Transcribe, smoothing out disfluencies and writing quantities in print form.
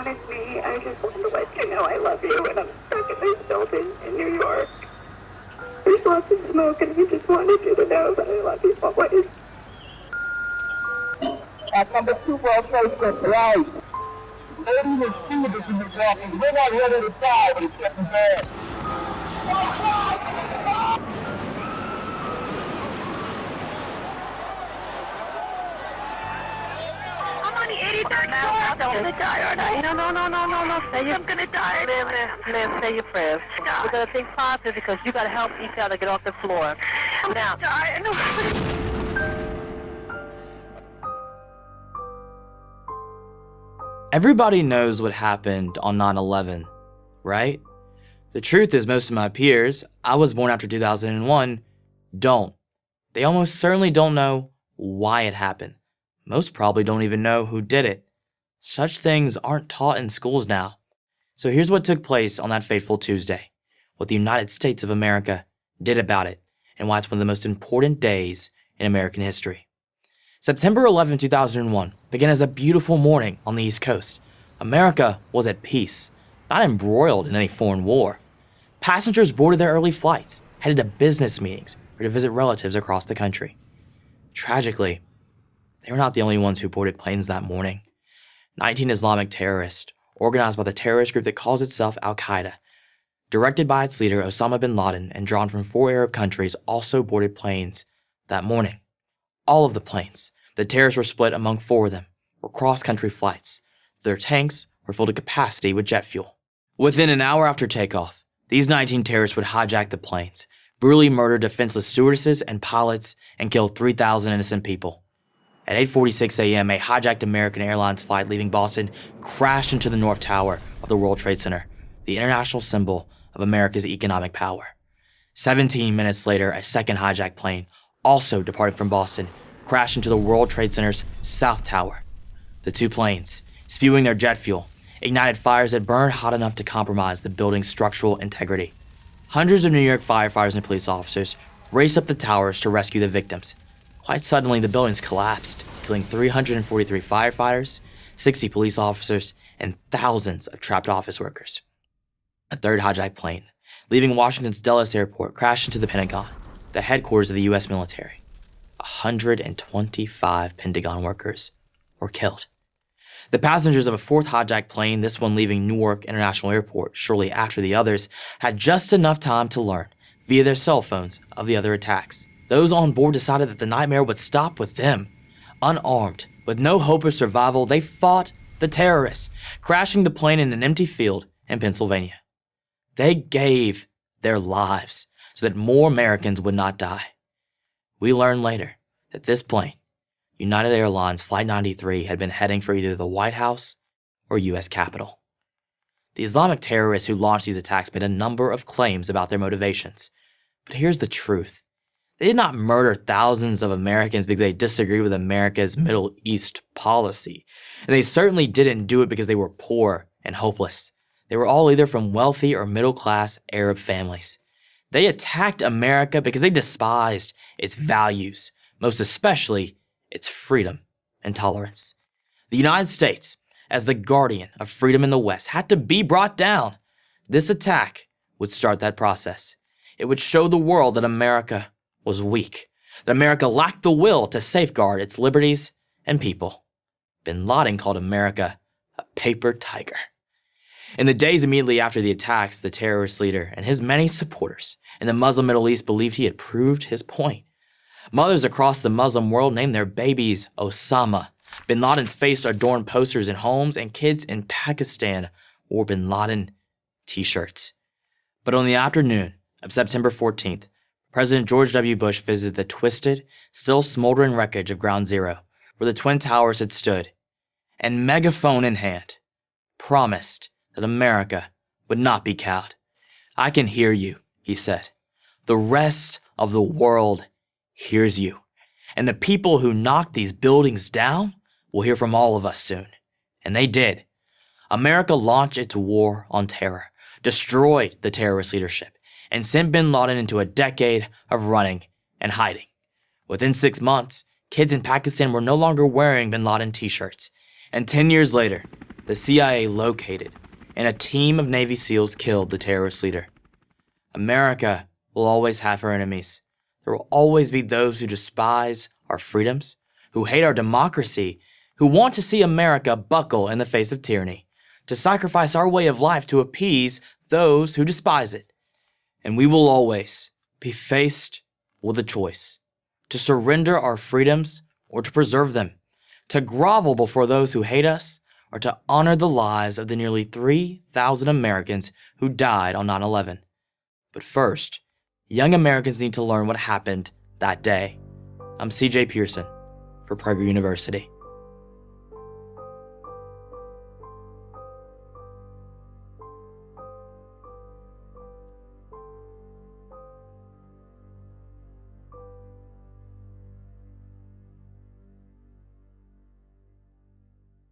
wanted me. I just wanted to let you know I love you, and I'm stuck in this building in New York. There's lots of smoke, and I just wanted you to know that I love you always. At number 2 World Trade Center, right? Lady was shooting in the office. We're not ready to die, but it's getting bad. I'm on the 83rd floor. I'm gonna die, aren't I? No. I'm gonna die. Liv, say your prayers. We're gonna think positive because you gotta help each other get off the floor. I'm Now. gonna die. I know. Everybody knows what happened on 9/11, right? The truth is most of my peers, I was born after 2001, don't. They almost certainly don't know why it happened. Most probably don't even know who did it. Such things aren't taught in schools now. So here's what took place on that fateful Tuesday, what the United States of America did about it, and why it's one of the most important days in American history. September 11, 2001 began as a beautiful morning on the East Coast. America was at peace, not embroiled in any foreign war. Passengers boarded their early flights, headed to business meetings, or to visit relatives across the country. Tragically, they were not the only ones who boarded planes that morning. 19 Islamic terrorists, organized by the terrorist group that calls itself Al-Qaeda, directed by its leader Osama bin Laden and drawn from 4 Arab countries, also boarded planes that morning. All of the planes, the terrorists were split among 4 of them, were cross-country flights. Their tanks were filled to capacity with jet fuel. Within an hour after takeoff, these 19 terrorists would hijack the planes, brutally murder defenseless stewardesses and pilots, and kill 3,000 innocent people. At 8:46 a.m., a hijacked American Airlines flight leaving Boston crashed into the North Tower of the World Trade Center, the international symbol of America's economic power. 17 minutes later, a second hijacked plane, also departing from Boston, crashed into the World Trade Center's South Tower. The 2 planes, spewing their jet fuel, ignited fires that burned hot enough to compromise the building's structural integrity. Hundreds of New York firefighters and police officers raced up the towers to rescue the victims. Quite suddenly, the buildings collapsed, killing 343 firefighters, 60 police officers, and thousands of trapped office workers. A third hijacked plane, leaving Washington's Dulles Airport, crashed into the Pentagon, the headquarters of the U.S. military. 125 Pentagon workers were killed. The passengers of a 4th hijacked plane, this one leaving Newark International Airport shortly after the others, had just enough time to learn, via their cell phones, of the other attacks. Those on board decided that the nightmare would stop with them. Unarmed, with no hope of survival, they fought the terrorists, crashing the plane in an empty field in Pennsylvania. They gave their lives so that more Americans would not die. We learned later that this plane, United Airlines Flight 93, had been heading for either the White House or U.S. Capitol. The Islamic terrorists who launched these attacks made a number of claims about their motivations. But here's the truth. They did not murder thousands of Americans because they disagreed with America's Middle East policy. And they certainly didn't do it because they were poor and hopeless. They were all either from wealthy or middle-class Arab families. They attacked America because they despised its values, most especially its freedom and tolerance. The United States, as the guardian of freedom in the West, had to be brought down. This attack would start that process. It would show the world that America was weak, that America lacked the will to safeguard its liberties and people. Bin Laden called America a paper tiger. In the days immediately after the attacks, the terrorist leader and his many supporters in the Muslim Middle East believed he had proved his point. Mothers across the Muslim world named their babies Osama. Bin Laden's face adorned posters in homes, and kids in Pakistan wore Bin Laden t-shirts. But on the afternoon of September 14th, President George W. Bush visited the twisted, still smoldering wreckage of Ground Zero, where the Twin Towers had stood, and megaphone in hand, promised that America would not be cowed. "I can hear you," he said. "The rest of the world hears you. And the people who knocked these buildings down will hear from all of us soon." And they did. America launched its war on terror, destroyed the terrorist leadership, and sent bin Laden into a decade of running and hiding. Within 6 months, kids in Pakistan were no longer wearing bin Laden t-shirts. And 10 years later, the CIA located, and a team of Navy SEALs killed the terrorist leader. America will always have her enemies. There will always be those who despise our freedoms, who hate our democracy, who want to see America buckle in the face of tyranny, to sacrifice our way of life to appease those who despise it. And we will always be faced with a choice: to surrender our freedoms or to preserve them, to grovel before those who hate us, or to honor the lives of the nearly 3,000 Americans who died on 9/11. But first, young Americans need to learn what happened that day. I'm CJ Pearson for Prager University.